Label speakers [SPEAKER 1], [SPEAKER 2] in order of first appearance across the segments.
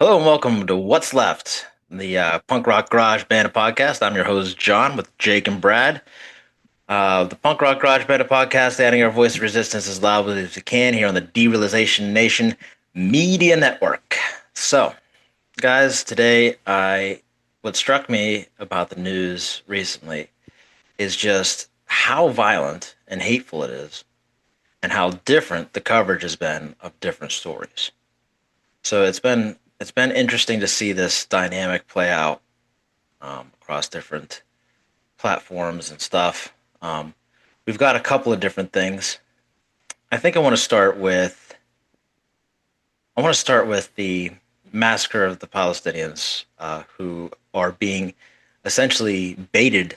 [SPEAKER 1] Hello and welcome to What's Left, the punk rock garage band podcast. I'm your host John with Jake and Brad. The punk rock garage band podcast, adding our voice of resistance as loudly as we can here on the Derealization Nation Media Network. So, guys, today what struck me about the news recently is just how violent and hateful it is, and how different the coverage has been of different stories. So it's been interesting to see this dynamic play out across different platforms and stuff. We've got a couple of different things. I think I want to start with the massacre of the Palestinians, who are being essentially baited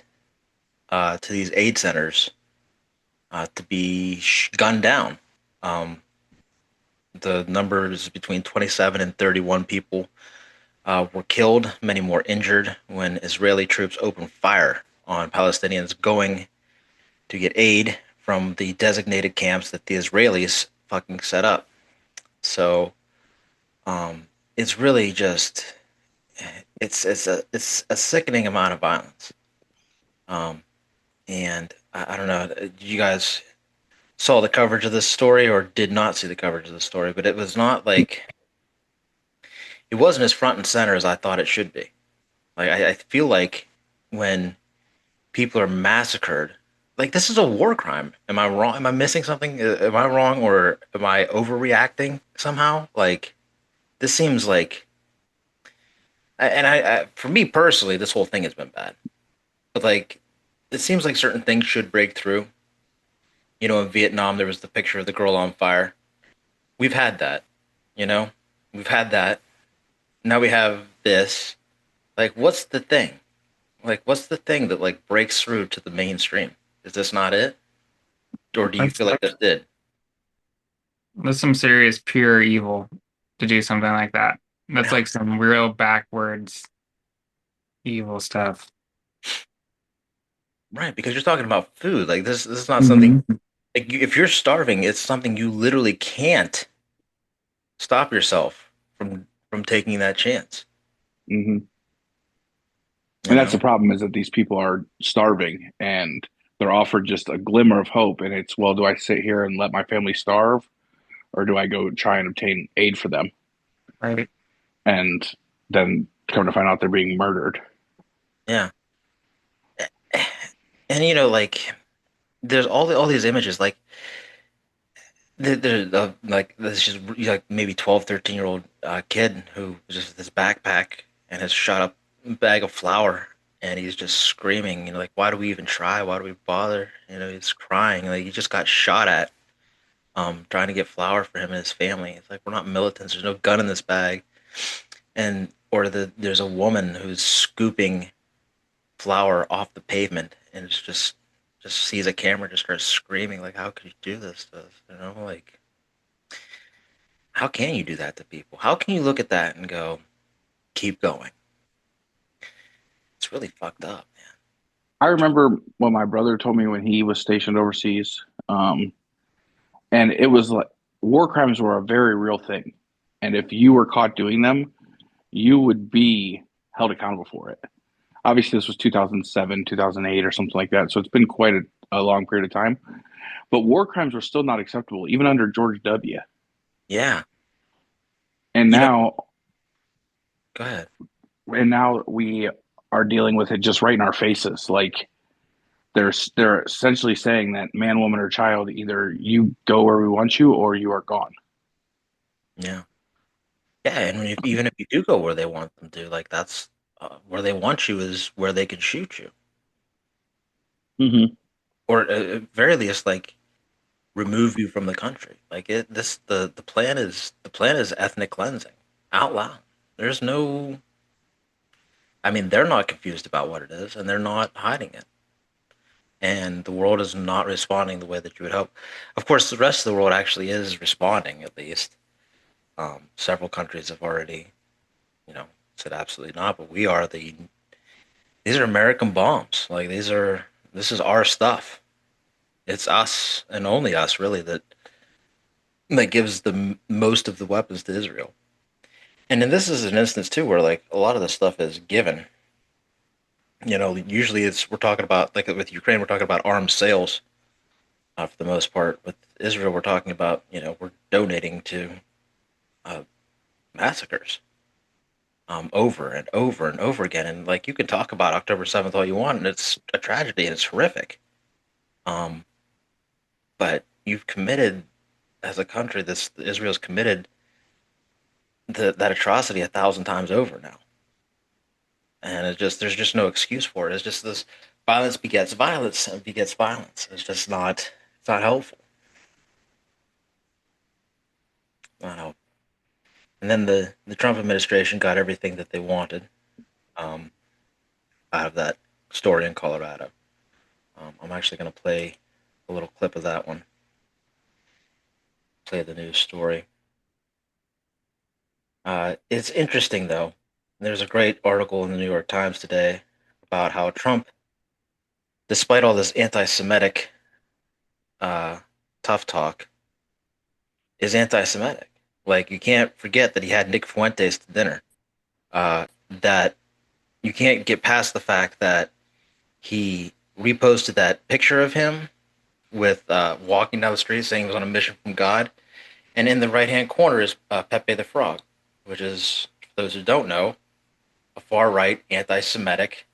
[SPEAKER 1] to these aid centers to be gunned down. Um, the numbers between 27 and 31 people were killed, many more injured when Israeli troops opened fire on Palestinians going to get aid from the designated camps that the Israelis fucking set up. So it's really just it's a sickening amount of violence. Um, and I don't know, you guys saw the coverage of this story or did not see the coverage of the story, but it was not like it wasn't as front and center as I thought it should be. Like I feel like when people are massacred. Like this is a war crime. Am I wrong? Am I missing something? Am I wrong, or am I overreacting somehow? Like this seems like, for me personally, this whole thing has been bad. But like, it seems like certain things should break through. You know, in Vietnam, there was the picture of the girl on fire. We've had that. You know, we've had that. Now we have this. Like, what's the thing? Like, what's the thing that like breaks through to the mainstream? Is this not it? Or do you
[SPEAKER 2] That's
[SPEAKER 1] feel like this did?
[SPEAKER 2] that's some serious pure evil to do something like that. That's like some real backwards evil stuff.
[SPEAKER 1] Right, because you're talking about food. Like this is not something
[SPEAKER 2] Hmm.
[SPEAKER 1] like if you're starving, it's something you literally can't stop yourself from taking that chance.
[SPEAKER 3] hmm
[SPEAKER 1] You
[SPEAKER 3] And that's the
[SPEAKER 1] know?
[SPEAKER 3] problem is that these people are starving and they're offered just a glimmer of hope. And it's, well, do I sit here and let my family starve or do I go try and obtain aid for them?
[SPEAKER 2] Right.
[SPEAKER 3] And then come to find out they're being murdered.
[SPEAKER 1] Yeah. And like there's all these images like there's like this just like maybe 12, 13-year-old kid who just with this backpack and has shot up a bag of flour and he's just screaming, like why do we even try? Why do we bother? He's crying like he just got shot at trying to get flour for him and his family. It's like we're not militants. There's no gun in this bag, and or there's a woman who's scooping flour off the pavement and it's just sees a camera, just starts screaming like, "How could you do this to us?" Like how can you do that to people? How can you look at that and go, "Keep going"? It's really fucked up, man.
[SPEAKER 3] I remember what my brother told me when he was stationed overseas. And it was like war crimes were a very real thing. And if you were caught doing them, you would be held accountable for it. Obviously, this was 2007, 2008, or something like that. So it's been quite a long period of time. But war crimes were still not acceptable, even under George W.
[SPEAKER 1] Yeah,
[SPEAKER 3] And
[SPEAKER 1] you know.
[SPEAKER 3] now,
[SPEAKER 1] Go ahead.
[SPEAKER 3] and now we are dealing with it just right in our faces. Like they're essentially saying that man, woman, or child, either you go where we want you or you are gone.
[SPEAKER 1] Yeah, yeah, and even if you do go where they want them to, like that's where they want you is where they can shoot you,
[SPEAKER 3] Mm-hmm.
[SPEAKER 1] or at very least, like remove you from the country. Like the plan is ethnic cleansing out loud. There's no, I mean, they're not confused about what it is, and they're not hiding it. And the world is not responding the way that you would hope. Of course, the rest of the world actually is responding. At least several countries have already, said absolutely not. But these are American bombs. Like this is our stuff. It's us and only us, really, that gives the most of the weapons to Israel. And then this is an instance too where like a lot of this stuff is given. Usually it's we're talking about like with Ukraine, we're talking about arms sales for the most part. With Israel, we're talking about we're donating to uh, massacres over and over and over again. And like you can talk about October 7th all you want, and it's a tragedy and it's horrific. Um, but you've committed as a country, this Israel's committed that atrocity 1,000 times over now, and there's just no excuse for it. It's just this violence begets violence and begets violence. It's not helpful. I know. And then the Trump administration got everything that they wanted um, out of that story in Colorado. I'm actually going to play a little clip of that one. Play the news story. It's interesting though. There's a great article in the New York Times today about how Trump, despite all this anti-Semitic uh, tough talk, is anti-Semitic. Like you can't forget that he had Nick Fuentes to dinner. That you can't get past the fact that he reposted that picture of him with walking down the street saying he was on a mission from God. And in the right hand corner is Pepe the Frog, which is, for those who don't know, a far right anti Semitic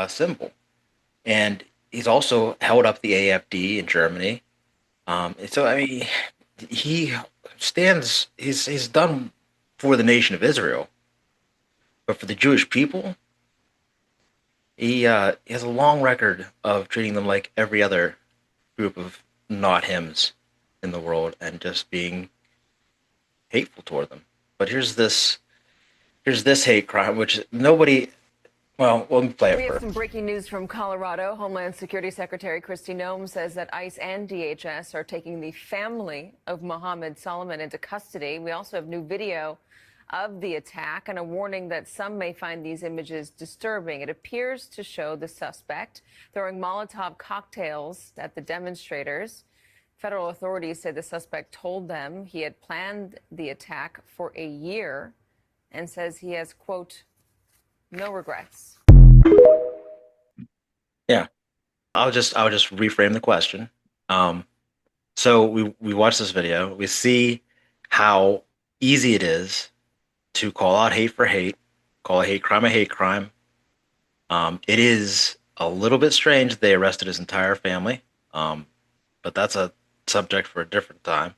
[SPEAKER 1] symbol. And he's also held up the AFD in Germany. So, I mean, he he's done for the nation of Israel. But for the Jewish people, he has a long record of treating them like every other group of not hims in the world and just being hateful toward them. But here's this hate crime, which nobody. Well, let me play it
[SPEAKER 4] We have
[SPEAKER 1] first.
[SPEAKER 4] some breaking news from Colorado. Homeland Security Secretary Kristi Noem says that ICE and DHS are taking the family of Mohammed Solomon into custody. We also have new video of the attack and a warning that some may find these images disturbing. It appears to show the suspect throwing Molotov cocktails at the demonstrators. Federal authorities say the suspect told them he had planned the attack for a year and says he has, quote, no regrets.
[SPEAKER 1] Yeah, I'll just reframe the question. Um, so we watch this video. We see how easy it is to call out hate for hate, call a hate crime. It is a little bit strange they arrested his entire family, but that's a subject for a different time.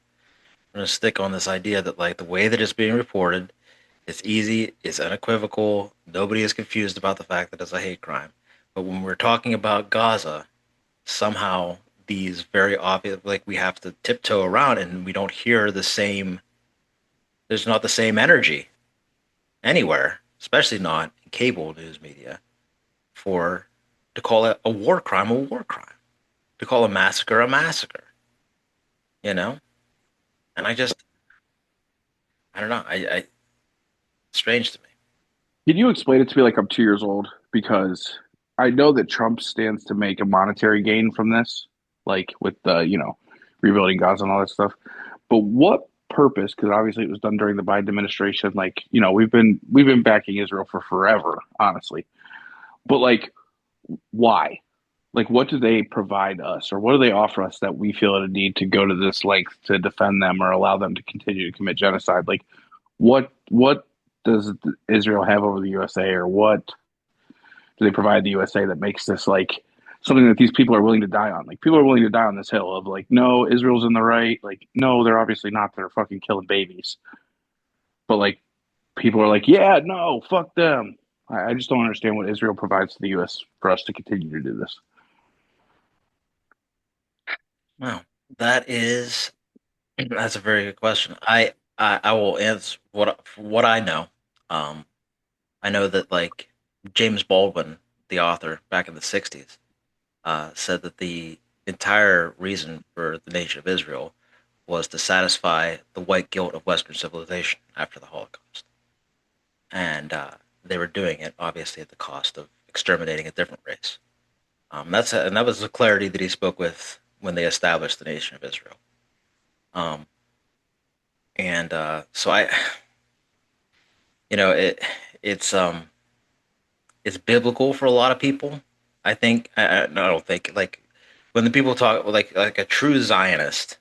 [SPEAKER 1] I'm gonna stick on this idea that like the way that it's being reported, it's easy, it's unequivocal. Nobody is confused about the fact that it's a hate crime. But when we're talking about Gaza, somehow these very obvious, like we have to tiptoe around and we don't hear the same, there's not the same energy anywhere, especially not in cable news media, for to call it a war crime, to call a massacre, you know? And I don't know, strange to me.
[SPEAKER 3] Can you explain it to me like I'm 2 years old? Because I know that Trump stands to make a monetary gain from this, like with the, rebuilding Gaza and all that stuff. But what purpose? Because obviously it was done during the Biden administration. Like, we've been backing Israel for forever, honestly. But like, why? Like, what do they provide us, or what do they offer us that we feel a need to go to this length to defend them or allow them to continue to commit genocide? Like, what does Israel have over the USA, or what do they provide the USA that makes this like something that these people are willing to die on? Like, people are willing to die on this hill of like, no, Israel's in the right. Like, no, they're obviously not. They're fucking killing babies. But like, people are like, yeah, no, fuck them. I just don't understand what Israel provides to the US for us to continue to do this.
[SPEAKER 1] Well, that's a very good question. I will answer what I know. Um, I know that like James Baldwin, the author, back in the '60s, said that the entire reason for the nation of Israel was to satisfy the white guilt of Western civilization after the Holocaust, and they were doing it obviously at the cost of exterminating a different race. And that was the clarity that he spoke with when they established the nation of Israel. Um, and so you know, it's it's biblical for a lot of people. I think no, I don't think like when the people talk like a true Zionist,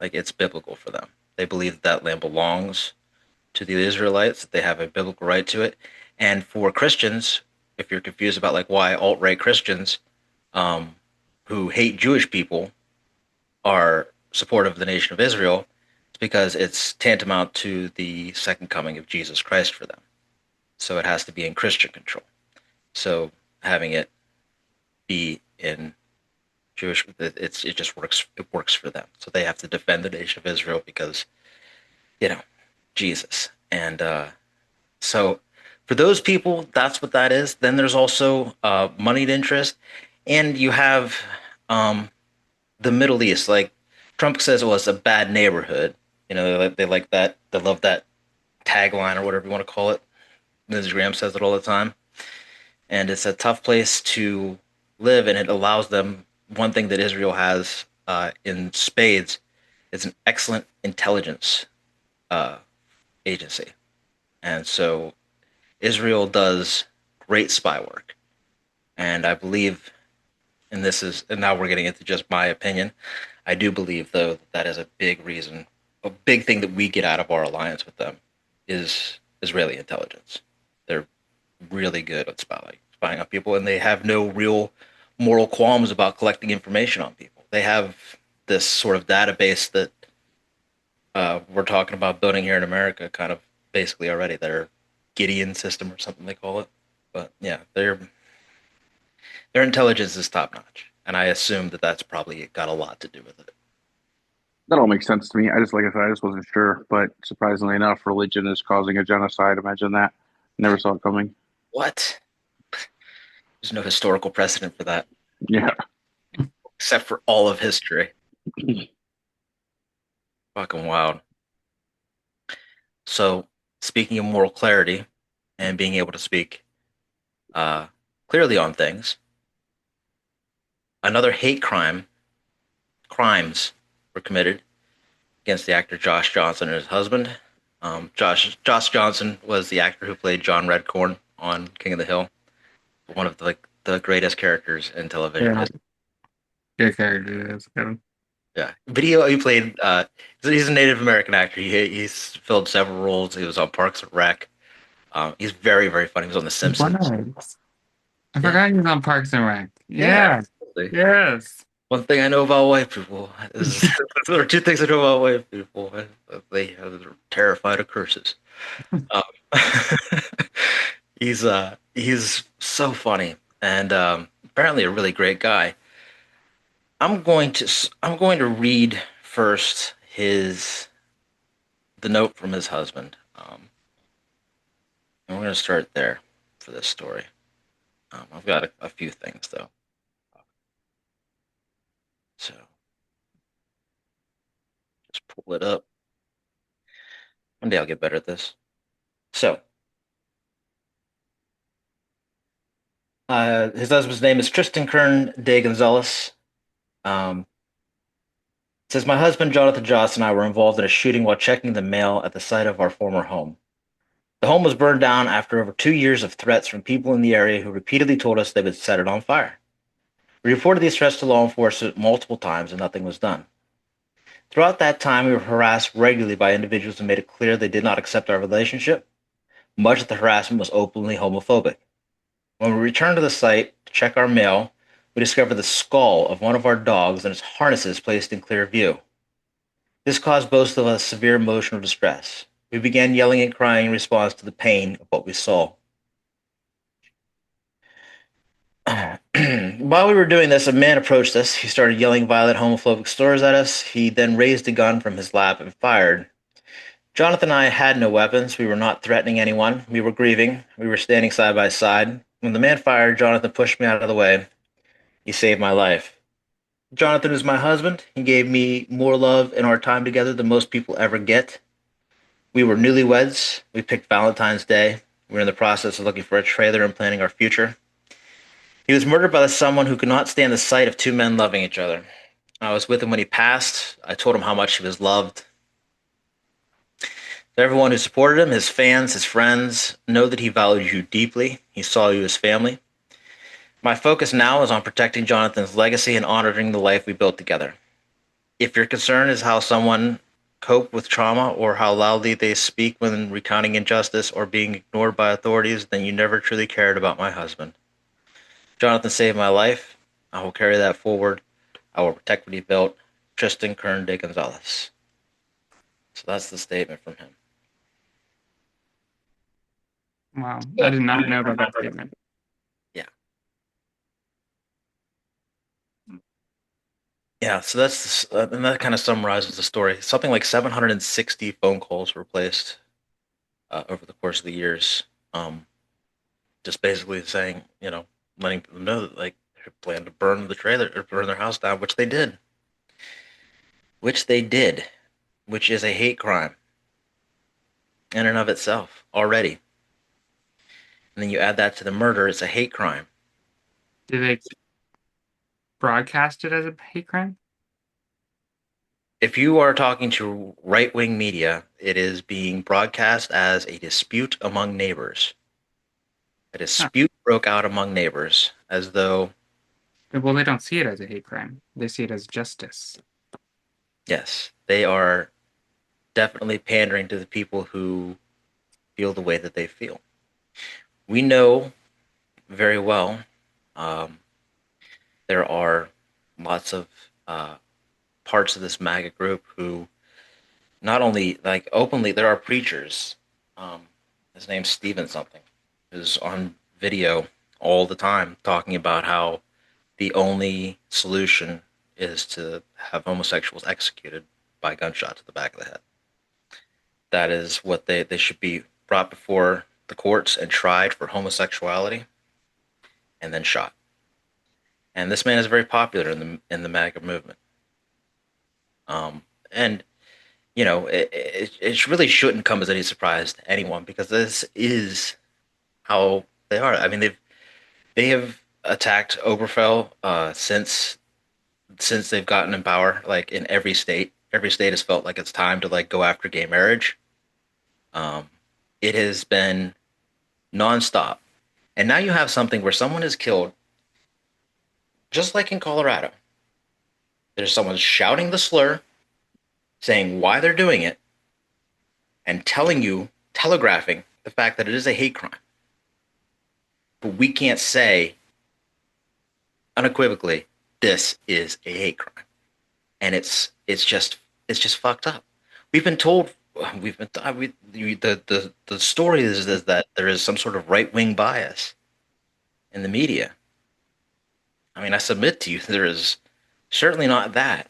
[SPEAKER 1] like it's biblical for them. They believe that land belongs to the Israelites. They have a biblical right to it. And for Christians, if you're confused about like why alt-right Christians um, who hate Jewish people are supportive of the nation of Israel, it's because it's tantamount to the second coming of Jesus Christ for them. So it has to be in Christian control. So having it be in Jewish, it just works. It works for them. So they have to defend the nation of Israel because Jesus. And so for those people, that's what that is. Then there's also moneyed interest, and you have um, the Middle East. Like Trump says, it was a bad neighborhood. They like that. They love that tagline or whatever you want to call it. Liz Graham says it all the time, and it's a tough place to live, and it allows them. One thing that Israel has in spades is an excellent intelligence uh, agency, and so Israel does great spy work. And I believe, and now we're getting into just my opinion. I do believe, though, that is a big reason, a big thing that we get out of our alliance with them is Israeli intelligence. They're really good at spying on people, and they have no real moral qualms about collecting information on people. They have this sort of database that we're talking about building here in America, kind of basically already. Their Gideon system or something they call it. But yeah, their intelligence is top notch, and I assume that that's probably got a lot to do with it.
[SPEAKER 3] That all makes sense to me. Like I said, I just wasn't sure. But surprisingly enough, religion is causing a genocide. Imagine that. Never saw it coming.
[SPEAKER 1] What? There's no historical precedent for that,
[SPEAKER 3] Yeah.
[SPEAKER 1] except for all of history. Fucking wild. So, speaking of moral clarity and being able to speak uh, clearly on things, another crimes were committed against the actor Josh Johnson and his husband. Josh Johnson was the actor who played John Redcorn on King of the Hill, one of the greatest characters in television.
[SPEAKER 2] Yeah. Good character. That's good.
[SPEAKER 1] Yeah, video. He played. He's a Native American actor. He's filled several roles. He was on Parks and Rec. He's very very funny. He was on The Simpsons.
[SPEAKER 2] Nice. I forgot he was on Parks and Rec.
[SPEAKER 1] Yeah,
[SPEAKER 2] Yeah.
[SPEAKER 1] absolutely.
[SPEAKER 2] Yes.
[SPEAKER 1] One thing I know about white people is there are two things I know about white people. They're terrified of curses. Um, he's so funny and apparently a really great guy. I'm going to read first the note from his husband. And we're going to start there for this story. I've got a few things though. So just pull it up. One day I'll get better at this. So his husband's name is Tristan Kern de Gonzalez. It says, my husband, Jonathan Joss, and I were involved in a shooting while checking the mail at the site of our former home. The home was burned down after over 2 years of threats from people in the area who repeatedly told us they would set it on fire. We reported these threats to law enforcement multiple times and nothing was done. Throughout that time, we were harassed regularly by individuals who made it clear they did not accept our relationship. Much of the harassment was openly homophobic. When we returned to the site to check our mail, we discovered the skull of one of our dogs and its harnesses placed in clear view. This caused both of us severe emotional distress. We began yelling and crying in response to the pain of what we saw. While we were doing this, a man approached us. He started yelling violent homophobic slurs at us. He then raised a gun from his lap and fired. Jonathan and I had no weapons. We were not threatening anyone. We were grieving. We were standing side by side. When the man fired, Jonathan pushed me out of the way. He saved my life. Jonathan is my husband. He gave me more love in our time together than most people ever get. We were newlyweds. We picked Valentine's Day. We were in the process of looking for a trailer and planning our future. He was murdered by someone who could not stand the sight of two men loving each other. I was with him when he passed. I told him how much he was loved. To everyone who supported him, his fans, his friends, know that he valued you deeply. He saw you as family. My focus now is on protecting Jonathan's legacy and honoring the life we built together. If your concern is how someone cope with trauma or how loudly they speak when recounting injustice or being ignored by authorities, then you never truly cared about my husband. Jonathan saved my life. I will carry that forward. I will protect what he built. Tristan Kern de Gonzalez. So that's the statement from him.
[SPEAKER 2] Wow, I did not know about that statement.
[SPEAKER 1] Yeah. Yeah, so that's and that kind of summarizes the story. Something like 760 phone calls were placed over the course of the years, just basically saying, letting them know that like they plan to burn the trailer or burn their house down, which they did, which is a hate crime in and of itself already. And then you add that to the murder, it's a hate crime.
[SPEAKER 2] Did they broadcast it as a hate crime?
[SPEAKER 1] If you are talking to right-wing media, it is being broadcast as a dispute among neighbors. A dispute broke out among neighbors as though...
[SPEAKER 2] Well, they don't see it as a hate crime. They see it as justice.
[SPEAKER 1] Yes, they are definitely pandering to the people who feel the way that they feel. We know very well there are lots of parts of this MAGA group who not only like openly, there are preachers. His name's Steven something, who's on video all the time talking about how the only solution is to have homosexuals executed by gunshot to the back of the head. That is what they should be brought before the courts and tried for homosexuality and then shot. And this man is very popular in the MAGA movement. And it really shouldn't come as any surprise to anyone because this is how they are. I mean, they have attacked Oberfell since they've gotten in power. Like in every state has felt like it's time to like go after gay marriage. It has been nonstop, and now you have something where someone is killed, just like in Colorado. There's someone shouting the slur, saying why they're doing it, and telegraphing the fact that it is a hate crime. But we can't say unequivocally this is a hate crime, and it's just fucked up. We've been told the story is that there is some sort of right wing bias in the media. I mean, I submit to you there is certainly not that.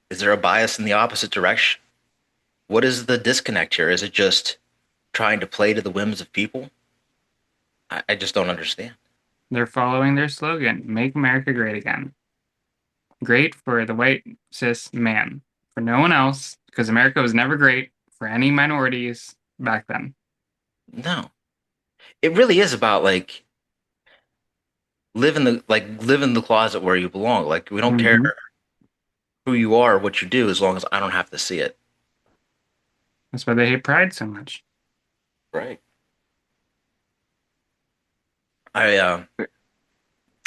[SPEAKER 1] Is there a bias in the opposite direction? What is the disconnect here? Is it just trying to play to the whims of people? I just don't understand.
[SPEAKER 2] They're following their slogan, Make America Great Again. Great for the white cis man, for no one else, because America was never great for any minorities back then.
[SPEAKER 1] No. It really is about like live in the closet where you belong. Like we don't care who you are, what you do, as long as I don't have to see it.
[SPEAKER 2] That's why they hate pride so much.
[SPEAKER 1] Right. I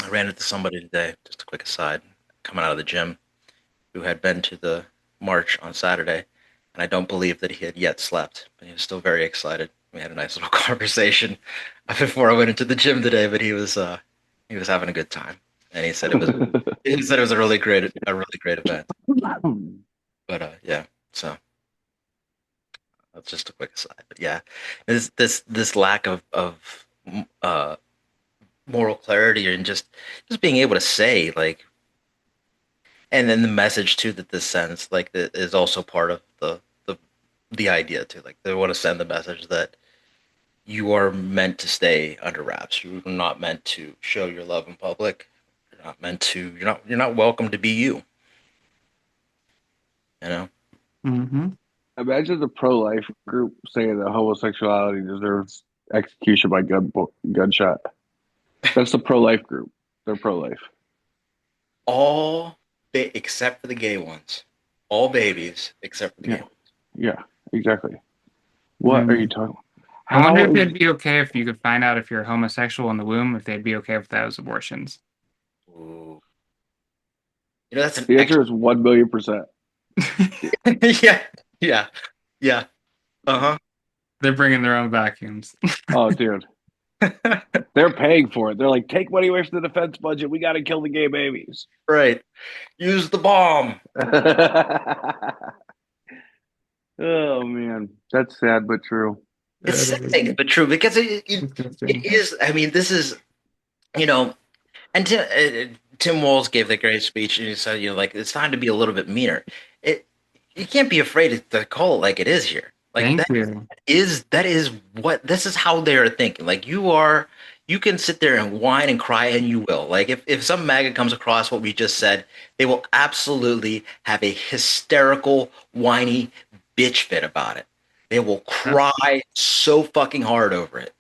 [SPEAKER 1] ran into somebody today, just a quick aside, coming out of the gym, who had been to the march on Saturday, and I don't believe that he had yet slept, but he was still very excited. We had a nice little conversation before I went into the gym today, but he was having a good time, and he said it was a really great event. But yeah, so that's just a quick aside. But yeah, this lack of moral clarity and just being able to say like, and then the message too that this sends like is also part of the idea too. Like they want to send the message that you are meant to stay under wraps. You're not meant to show your love in public. You're not meant to. You're not welcome to be you. You know.
[SPEAKER 2] Mm-hmm.
[SPEAKER 3] Imagine the pro-life group saying that homosexuality deserves execution by gunshot. That's the pro-life group. They're pro-life.
[SPEAKER 1] Except for the gay ones. All babies except for the gay ones.
[SPEAKER 3] Yeah, exactly. What are you talking about?
[SPEAKER 2] I wonder if
[SPEAKER 3] How
[SPEAKER 2] it'd be okay if you could find out if you're homosexual in the womb, if they'd be okay with those abortions.
[SPEAKER 1] Ooh. You know, that's an
[SPEAKER 3] the answer
[SPEAKER 1] excellent.
[SPEAKER 3] is 1,000,000%.
[SPEAKER 1] Yeah, yeah, yeah. Uh
[SPEAKER 2] They're bringing their own vacuums.
[SPEAKER 3] Oh, dude.
[SPEAKER 1] huh.
[SPEAKER 3] They're paying for it. They're like, take money away from the defense budget. We got to kill the gay babies.
[SPEAKER 1] Right. Use the bomb.
[SPEAKER 3] Oh, man. That's sad, but true.
[SPEAKER 1] It's
[SPEAKER 2] That
[SPEAKER 1] sickening,
[SPEAKER 2] is
[SPEAKER 1] but true because it
[SPEAKER 2] disgusting.
[SPEAKER 1] is. I mean, this is, you know, and Tim Walz gave the great speech, and he said, like it's time to be a little bit meaner. It You can't be afraid to call it like it is here. Like
[SPEAKER 2] Thank you.
[SPEAKER 1] that is what this is how they are thinking. Like you can sit there and whine and cry, and you will. Like if some MAGA comes across what we just said, they will absolutely have a hysterical, whiny bitch fit about it. They will cry so fucking hard over it,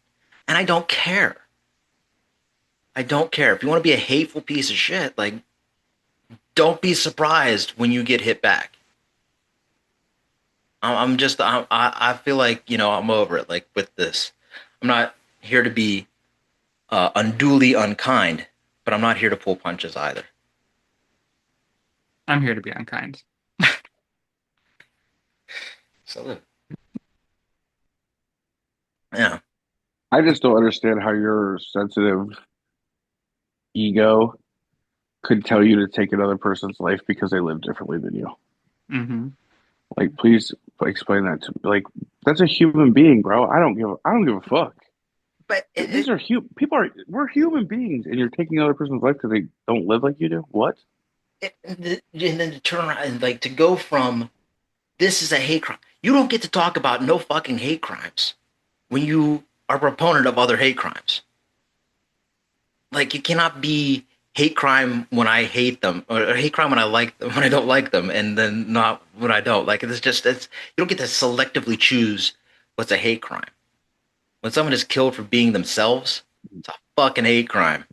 [SPEAKER 1] and I don't care. I don't care. If you want to be a hateful piece of shit, like, don't be surprised when you get hit back. I feel like, I'm over it, like, with this. I'm not here to be unduly unkind, but I'm not here to pull punches either.
[SPEAKER 2] I'm here to be unkind.
[SPEAKER 1] So, yeah.
[SPEAKER 3] I just don't understand how your sensitive ego could tell you to take another person's life because they live differently than you.
[SPEAKER 2] Mm-hmm.
[SPEAKER 3] Like, please explain that to me. Like, that's a human being, bro. I don't give a fuck.
[SPEAKER 1] But
[SPEAKER 3] These are we're human beings, and you're taking another person's life because they don't live like you do. What?
[SPEAKER 1] and then to turn around and, like, to go from this is a hate crime. You don't get to talk about no fucking hate crimes when you are a proponent of other hate crimes. Like, you cannot be hate crime when I hate them, or hate crime when I like them, when I don't like them, and then not when I don't. Like, it's you don't get to selectively choose what's a hate crime. When someone is killed for being themselves, it's a fucking hate crime.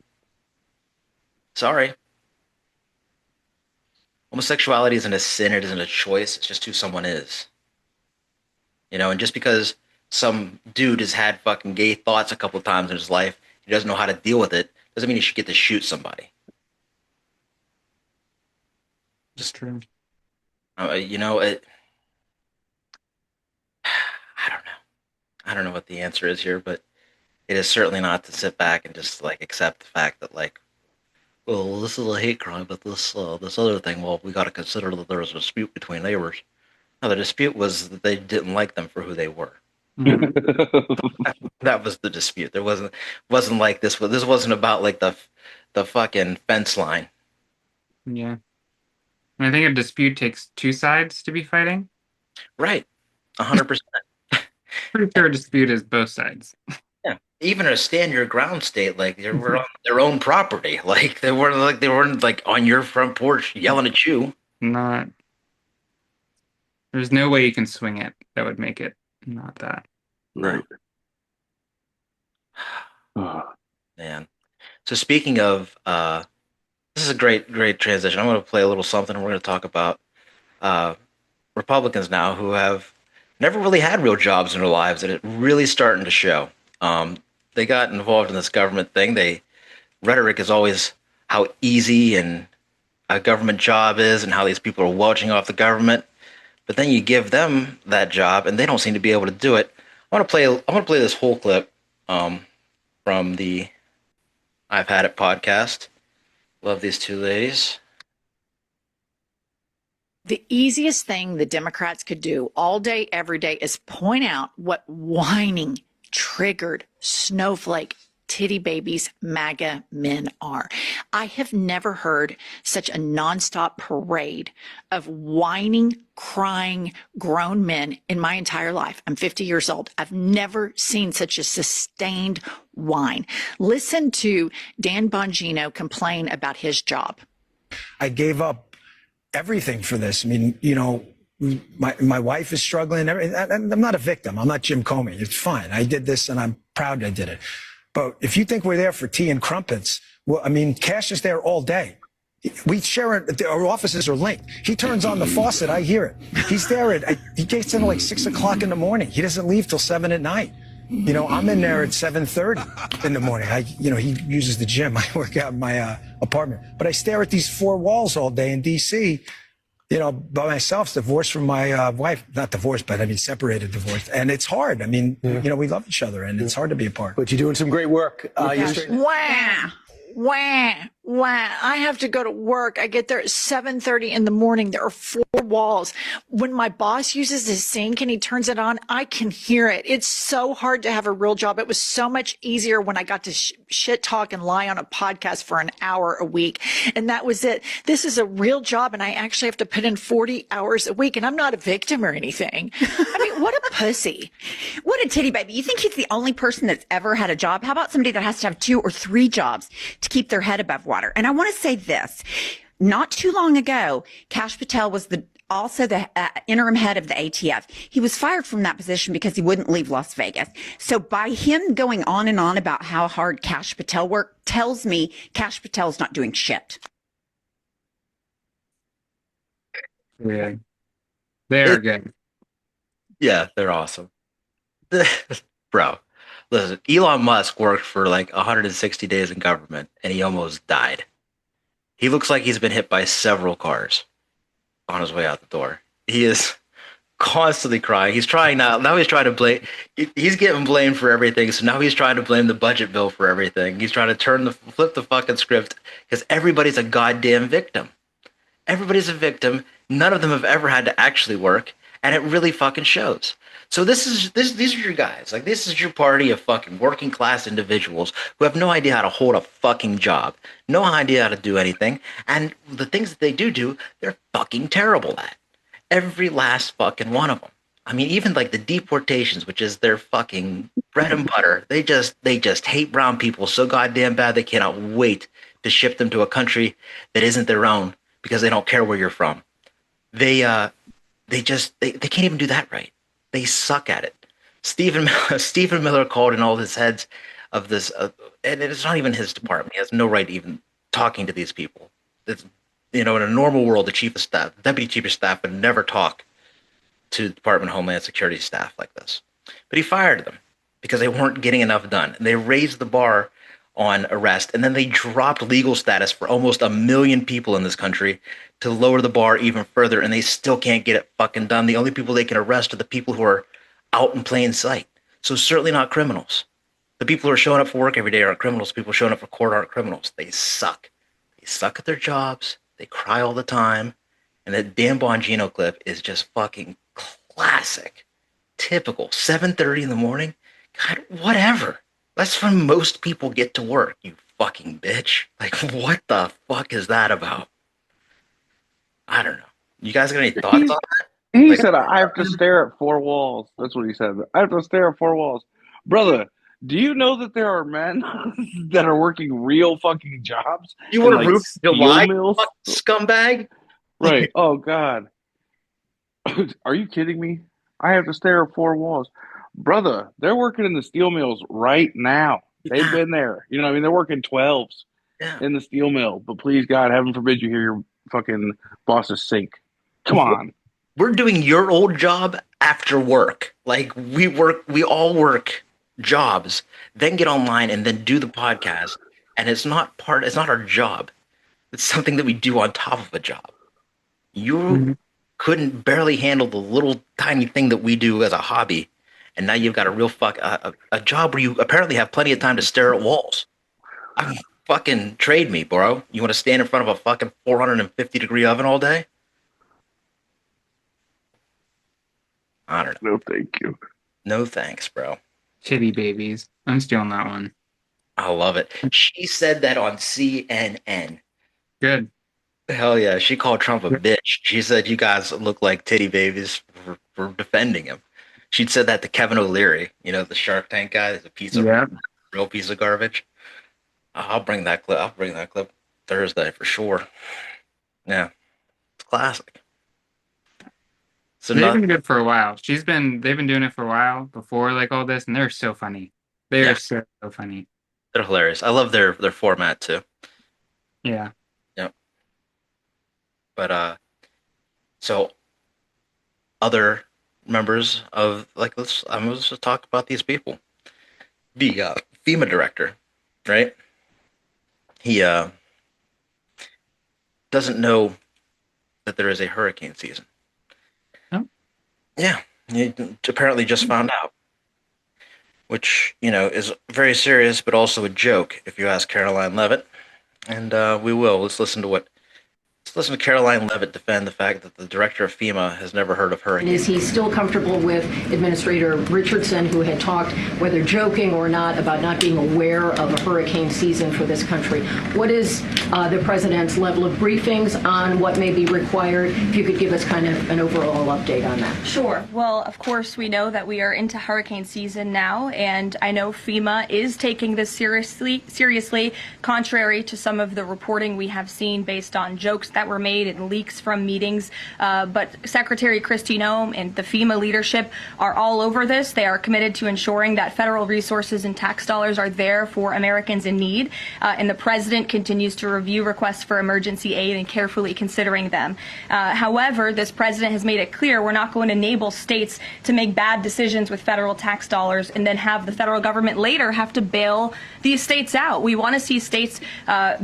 [SPEAKER 1] Sorry. Homosexuality isn't a sin, it isn't a choice, it's just who someone is. And just because some dude has had fucking gay thoughts a couple of times in his life, he doesn't know how to deal with it, doesn't mean he should get to shoot somebody.
[SPEAKER 2] Just true.
[SPEAKER 1] I don't know. I don't know what the answer is here, but it is certainly not to sit back and just, like, accept the fact that, like, well, this is a hate crime, but this other thing, well, we got to consider that there was a dispute between neighbors. No, the dispute was that they didn't like them for who they were.
[SPEAKER 2] Mm-hmm.
[SPEAKER 1] That was the dispute. There wasn't like this. This wasn't about, like, the fucking fence line.
[SPEAKER 2] Yeah. And I think a dispute takes two sides to be fighting.
[SPEAKER 1] Right, 100%.
[SPEAKER 2] Pretty sure a dispute is both sides.
[SPEAKER 1] Yeah, even a stand your ground state, like they were on their own property, like they weren't on your front porch yelling at you.
[SPEAKER 2] Not. There's no way you can swing it that would make it not that.
[SPEAKER 3] Right.
[SPEAKER 1] Man. So speaking of, this is a great transition. I'm going to play a little something, and we're going to talk about Republicans now who have never really had real jobs in their lives, and it's really starting to show. They got involved in this government thing. Rhetoric is always how easy and a government job is, and how these people are welching off the government. But then you give them that job, and they don't seem to be able to do it. I want to play this whole clip from the I've Had It podcast. Love these two ladies.
[SPEAKER 5] The easiest thing the Democrats could do all day, every day is point out what whining, triggered, snowflake, titty babies MAGA men are. I have never heard such a nonstop parade of whining, crying grown men in my entire life. I'm 50 years old. I've never seen such a sustained whine. Listen to Dan Bongino complain about his job.
[SPEAKER 6] I gave up everything for this. I mean, my wife is struggling. I'm not a victim. I'm not Jim Comey. It's fine. I did this and I'm proud I did it. But if you think we're there for tea and crumpets, well, I mean, Cash is there all day. We share it. Our offices are linked. He turns on the faucet. I hear it. He's there he gets in like 6 o'clock in the morning. He doesn't leave till 7 at night. I'm in there at 7:30 in the morning. He uses the gym. I work out in my apartment, but I stare at these four walls all day in DC, by myself, divorced from my wife, not divorced, but separated, divorced. And it's hard. We love each other and it's hard to be apart.
[SPEAKER 7] But you're doing some great work.
[SPEAKER 5] Wow. I have to go to work. I get there at 7:30 in the morning. There are four walls. When my boss uses his sink and he turns it on, I can hear it. It's so hard to have a real job. It was so much easier when I got to shit talk and lie on a podcast for an hour a week. And that was it. This is a real job and I actually have to put in 40 hours a week and I'm not a victim or anything. What a pussy.
[SPEAKER 8] What a titty baby. You think he's the only person that's ever had a job? How about somebody that has to have 2 or 3 jobs to keep their head above water? And I want to say this. Not too long ago, Kash Patel was also the interim head of the ATF. He was fired from that position because he wouldn't leave Las Vegas. So by him going on and on about how hard Kash Patel worked tells me Kash Patel's not doing shit.
[SPEAKER 2] Yeah. They're good.
[SPEAKER 1] Yeah, they're awesome. Bro, listen, Elon Musk worked for like 160 days in government and he almost died. He looks like he's been hit by several cars on his way out the door. He is constantly crying. He's trying now he's trying to blame, he's getting blamed for everything. So now he's trying to blame the budget bill for everything. He's trying to flip the fucking script because everybody's a goddamn victim. Everybody's a victim. None of them have ever had to actually work. And it really fucking shows. So these are your guys. Like, this is your party of fucking working class individuals who have no idea how to hold a fucking job, no idea how to do anything, and the things that they do, they're fucking terrible at. Every last fucking one of them. Even like the deportations, which is their fucking bread and butter. They just hate brown people so goddamn bad they cannot wait to ship them to a country that isn't their own because they don't care where you're from. They can't even do that right. They suck at it. Stephen Miller called in all his heads of this, and it's not even his department. He has no right even talking to these people. It's, in a normal world, the chief of staff, deputy chief of staff would never talk to the Department of Homeland Security staff like this. But he fired them because they weren't getting enough done. And they raised the bar on arrest, and then they dropped legal status for almost 1 million people in this country to lower the bar even further, and they still can't get it fucking done. The only people they can arrest are the people who are out in plain sight. So certainly not criminals. The people who are showing up for work every day aren't criminals. People showing up for court aren't criminals. They suck. They suck at their jobs. They cry all the time. And that Dan Bongino clip is just fucking classic. Typical. 7:30 in the morning? God, whatever. That's when most people get to work, you fucking bitch. Like, what the fuck is that about? I don't know. You guys got any thoughts on that?
[SPEAKER 3] He said, I have to stare at four walls. That's what he said. I have to stare at four walls. Brother, do you know that there are men that are working real fucking jobs?
[SPEAKER 1] You want to
[SPEAKER 3] like
[SPEAKER 1] root
[SPEAKER 3] steel
[SPEAKER 1] July,
[SPEAKER 3] mills?
[SPEAKER 1] scumbag?
[SPEAKER 3] Right. Oh, God. Are you kidding me? I have to stare at four walls. Brother, they're working in the steel mills right now. They've been there. They're working 12s in the steel mill. But please, God, heaven forbid you hear your fucking boss's sink. Come on.
[SPEAKER 1] We're doing your old job after work. Like, we all work jobs, then get online and then do the podcast. And it's not our job. It's something that we do on top of a job. You couldn't barely handle the little tiny thing that we do as a hobby. And now you've got a real a job where you apparently have plenty of time to stare at walls. Fucking trade me, bro. You want to stand in front of a fucking 450-degree oven all day? I don't know.
[SPEAKER 3] No, thank you.
[SPEAKER 1] No thanks, bro.
[SPEAKER 2] Titty babies. I'm stealing that one.
[SPEAKER 1] I love it. She said that on CNN.
[SPEAKER 2] Good.
[SPEAKER 1] Hell yeah. She called Trump a bitch. She said you guys look like titty babies for defending him. She'd said that to Kevin O'Leary, the Shark Tank guy. That's a real piece of garbage. I'll bring that clip Thursday for sure. Yeah. It's classic. So
[SPEAKER 2] they've been good for a while. They've been doing it for a while before like all this, and they're so funny. They are so funny.
[SPEAKER 1] They're hilarious. I love their format too.
[SPEAKER 2] Yeah.
[SPEAKER 1] Yep. But so other members of let's just talk about these people. The FEMA director, right? He doesn't know that there is a hurricane season.
[SPEAKER 2] Oh.
[SPEAKER 1] Yeah, he apparently just found out, which is very serious, but also a joke if you ask Caroline Levitt. And we will. Let's listen to Caroline Levitt defend the fact that the director of FEMA has never heard of hurricanes.
[SPEAKER 7] Is he still comfortable with Administrator Richardson, who had talked, whether joking or not, about not being aware of a hurricane season for this country? What is the president's level of briefings on what may be required? If you could give us kind of an overall update on that.
[SPEAKER 9] Sure. Well, of course, we know that we are into hurricane season now, and I know FEMA is taking this seriously, contrary to some of the reporting we have seen based on jokes that were made and leaks from meetings. But Secretary Kristi Noem and the FEMA leadership are all over this. They are committed to ensuring that federal resources and tax dollars are there for Americans in need. And the president continues to review requests for emergency aid and carefully considering them. However, this president has made it clear we're not going to enable states to make bad decisions with federal tax dollars and then have the federal government later have to bail these states out. We want to see states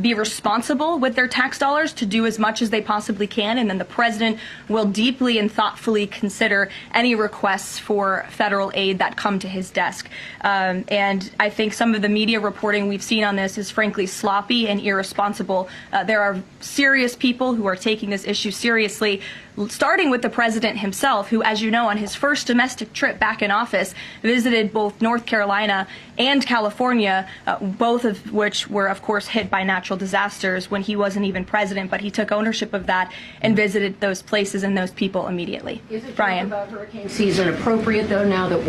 [SPEAKER 9] be responsible with their tax dollars to do as much as they possibly can, and then the president will deeply and thoughtfully consider any requests for federal aid that come to his desk. And I think some of the media reporting we've seen on this is frankly sloppy and irresponsible. There are serious people who are taking this issue seriously, starting with the president himself, who, as you know, on his first domestic trip back in office, visited both North Carolina and California, both of which were, of course, hit by natural disasters when he wasn't even president, but he took ownership of that and visited those places and those people immediately.
[SPEAKER 7] Is it
[SPEAKER 9] Brian?
[SPEAKER 7] about hurricane season appropriate, though, now that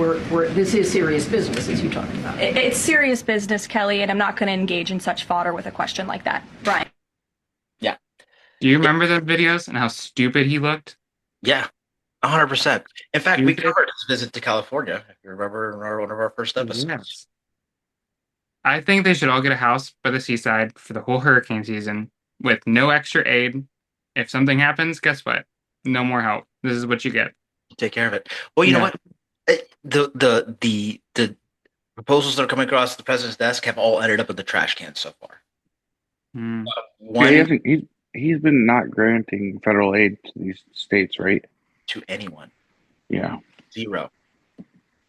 [SPEAKER 7] this is serious business, as you talked about?
[SPEAKER 9] It's serious business, Kelly, and I'm not going to engage in such fodder with a question like that. Brian?
[SPEAKER 1] Yeah.
[SPEAKER 2] Do you remember the videos and how stupid he looked?
[SPEAKER 1] Yeah, 100%. In fact, we covered his visit to California, if you remember, in one of our first episodes.
[SPEAKER 2] Yes. I think they should all get a house by the seaside for the whole hurricane season with no extra aid. If something happens, guess what? No more help. This is what you get.
[SPEAKER 1] Take care of it. Well, you know what? The proposals that are coming across the president's desk have all ended up in the trash can so far.
[SPEAKER 3] He's been not granting federal aid to these states, right?
[SPEAKER 1] To anyone.
[SPEAKER 3] Yeah.
[SPEAKER 1] Zero.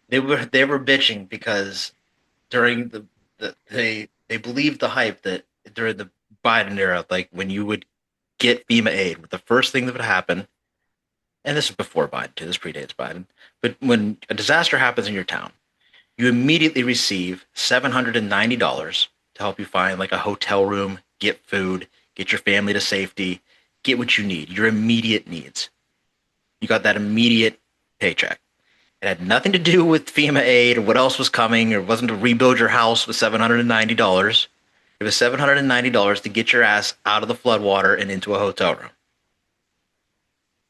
[SPEAKER 1] They were bitching because during they believed the hype that during the Biden era, like when you would get FEMA aid, the first thing that would happen, and this is before Biden too, this predates Biden, but when a disaster happens in your town, you immediately receive $790 to help you find like a hotel room, get food, get your family to safety, get what you need, your immediate needs. You got that immediate paycheck. It had nothing to do with FEMA aid or what else was coming, or it wasn't to rebuild your house with $790. It was $790 to get your ass out of the floodwater and into a hotel room.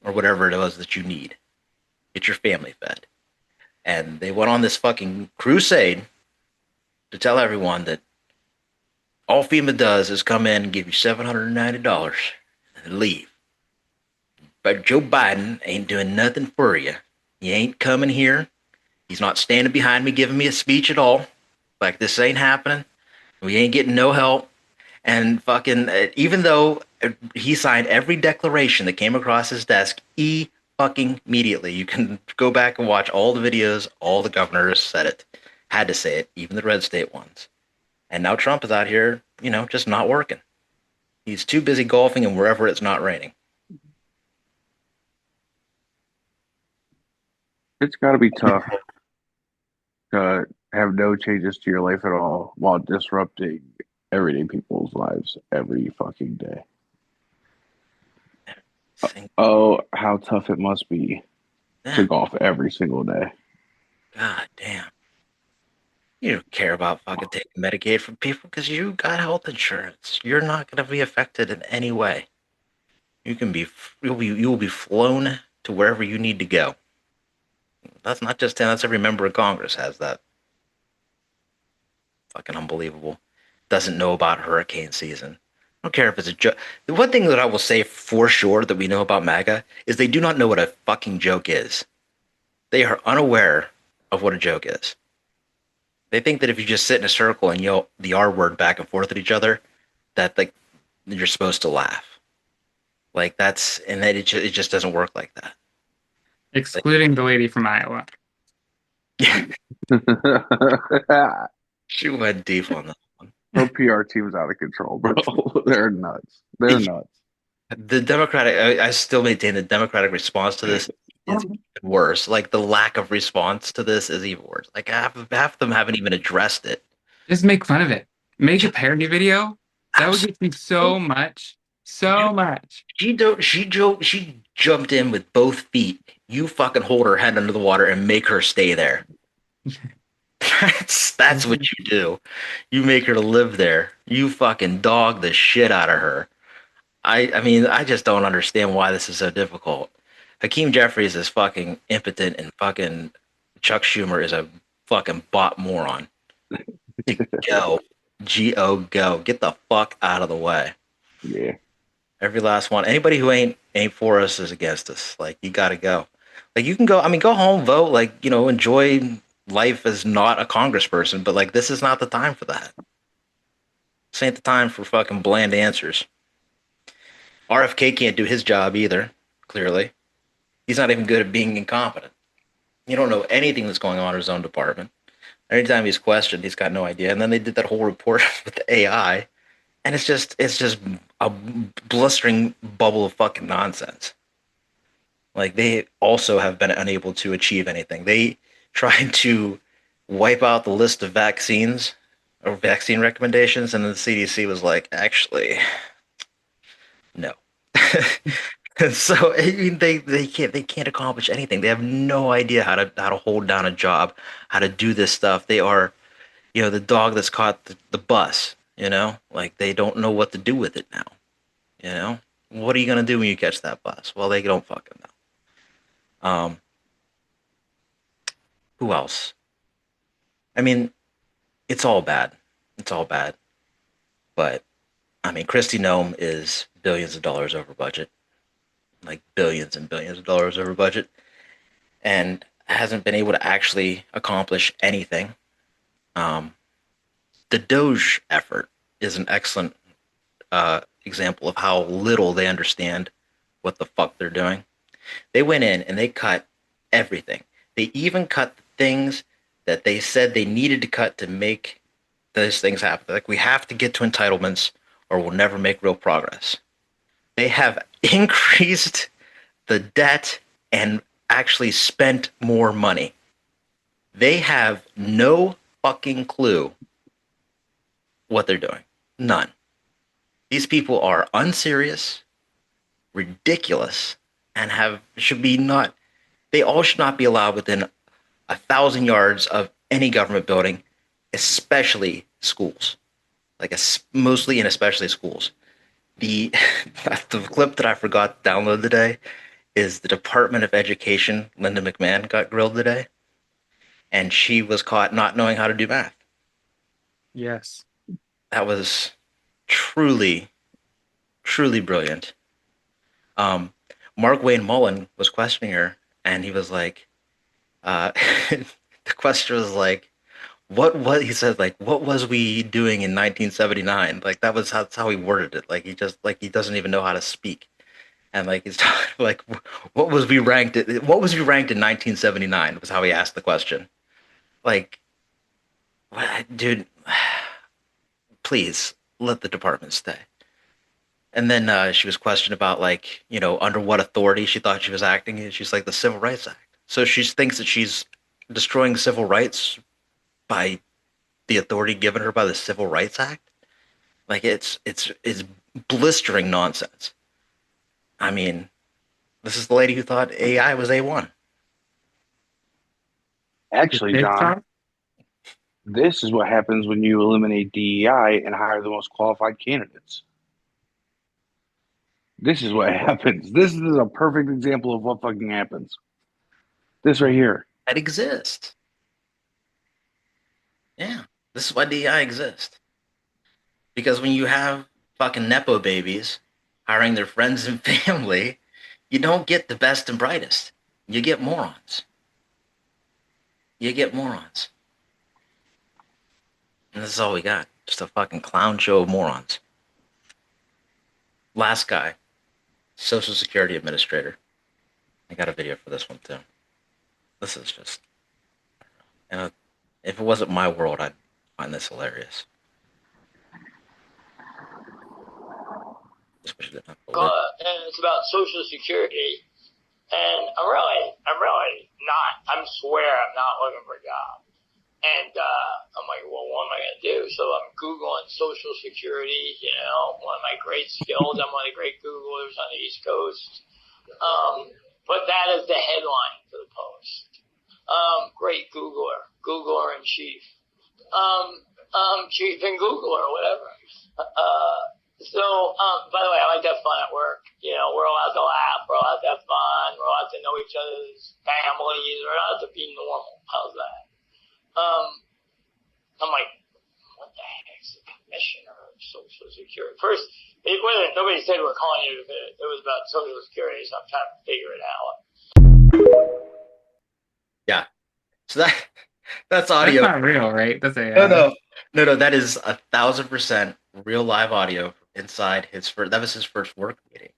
[SPEAKER 1] Or whatever it was that you need. Get your family fed. And they went on this fucking crusade to tell everyone that all FEMA does is come in and give you $790 and leave. But Joe Biden ain't doing nothing for you. He ain't coming here. He's not standing behind me giving me a speech at all. Like, this ain't happening. We ain't getting no help. And fucking, even though he signed every declaration that came across his desk, fucking immediately. You can go back and watch all the videos. All the governors said it. Had to say it, even the red state ones. And now Trump is out here, just not working. He's too busy golfing and wherever it's not raining.
[SPEAKER 3] It's got to be tough to have no changes to your life at all while disrupting everyday people's lives every fucking day. Oh, how tough it must be to golf every single day.
[SPEAKER 1] God damn. You don't care about fucking taking Medicaid from people because you got health insurance. You're not going to be affected in any way. You'll be flown to wherever you need to go. That's not just him. That's every member of Congress has that. Fucking unbelievable. Doesn't know about hurricane season. don't care if it's a joke. The one thing that I will say for sure that we know about MAGA is they do not know what a fucking joke is. They are unaware of what a joke is. They think that if you just sit in a circle and yell the R word back and forth at each other, that like you're supposed to laugh. Like that's and that it just doesn't work like that.
[SPEAKER 2] Excluding the lady from Iowa.
[SPEAKER 1] She went deep on that one.
[SPEAKER 3] Her PR team's out of control, bro. They're nuts. They're nuts.
[SPEAKER 1] The Democratic, I still maintain the Democratic response to this is even worse. Like the lack of response to this is even worse. Like half of them haven't even addressed it.
[SPEAKER 2] Just make fun of it. Make a parody video. That would get you so much. So much.
[SPEAKER 1] She jumped in with both feet. You fucking hold her head under the water and make her stay there. That's what you do. You make her live there. You fucking dog the shit out of her. I mean, I just don't understand why this is so difficult. Hakeem Jeffries is fucking impotent, and fucking Chuck Schumer is a fucking bot moron. Go. Go. Get the fuck out of the way.
[SPEAKER 3] Yeah.
[SPEAKER 1] Every last one. Anybody who ain't for us is against us. Like, you gotta go. Like, you can go, I mean, go home, vote, like, you know, enjoy life as not a congressperson, but like, this is not the time for that. This ain't the time for fucking bland answers. RFK can't do his job either, clearly. He's not even good at being incompetent. You don't know anything that's going on in his own department. Anytime he's questioned, he's got no idea. And then they did that whole report with the AI, and it's just a blistering bubble of fucking nonsense. Like, they also have been unable to achieve anything. They tried to wipe out the list of vaccines or vaccine recommendations, and the CDC was like, actually, no. And so I mean, they can't accomplish anything. They have no idea how to hold down a job, how to do this stuff. They are, you know, the dog that's caught the bus. You know, like they don't know what to do with it now. You know, what are you gonna do when you catch that bus? Well, they don't fucking know. Who else? I mean, it's all bad. It's all bad. But I mean, Kristi Noem is billions of dollars over budget. Like billions and billions of dollars over budget, and hasn't been able to actually accomplish anything. The Doge effort is an excellent example of how little they understand what the fuck they're doing. They went in and they cut everything. They even cut the things that they said they needed to cut to make those things happen. Like, we have to get to entitlements or we'll never make real progress. They have increased the debt and actually spent more money. They have no fucking clue what they're doing. None. These people are unserious, ridiculous, and they all should not be allowed within 1,000 yards of any government building, especially schools. Like, mostly and especially schools. The clip that I forgot to download today is the Department of Education. Linda McMahon got grilled today, and she was caught not knowing how to do math.
[SPEAKER 2] Yes.
[SPEAKER 1] That was truly, truly brilliant. Mark Wayne Mullen was questioning her, and he was like, the question was like, what he said, like, what was we doing in 1979? Like, that's how he worded it. Like, he doesn't even know how to speak. And like, he's like, what was we ranked in 1979 was how he asked the question. Like, dude, please let the department stay. And then she was questioned about, like, you know, under what authority she thought she was acting. And she's like, the Civil Rights Act. So she thinks that she's destroying civil rights by the authority given her by the Civil Rights Act. Like, it's blistering nonsense. I mean, this is the lady who thought AI was A1.
[SPEAKER 3] Actually, John, this is what happens when you eliminate DEI and hire the most qualified candidates. This is what happens. This is a perfect example of what fucking happens. This right here.
[SPEAKER 1] That exists. Yeah, this is why DEI exists. Because when you have fucking nepo babies, hiring their friends and family, you don't get the best and brightest. You get morons. You get morons. And this is all we got. Just a fucking clown show of morons. Last guy, Social Security Administrator. I got a video for this one too. This is just, you know, if it wasn't my world, I'd find this hilarious. Just wish I didn't have to live.
[SPEAKER 10] And it's about Social Security. And I'm really not. I swear I'm not looking for a job. And I'm like, well, what am I going to do? So I'm Googling Social Security, you know, one of my great skills. I'm one of the great Googlers on the East Coast. But that is the headline for the Post. Great Googler in chief. Chief and Googler, whatever. By the way, I like to have fun at work. You know, we're allowed to laugh. We're allowed to have fun. We're allowed to know each other's families. We're allowed to be normal. How's that? I'm like, what the heck's the commissioner of Social Security? First, nobody said we're calling it. It was about Social Security, so I'm trying to figure it out.
[SPEAKER 1] Yeah. So that's audio.
[SPEAKER 2] That's not real, right? That's a
[SPEAKER 1] No. That is 1,000% real live audio inside his first. That was his first work meeting.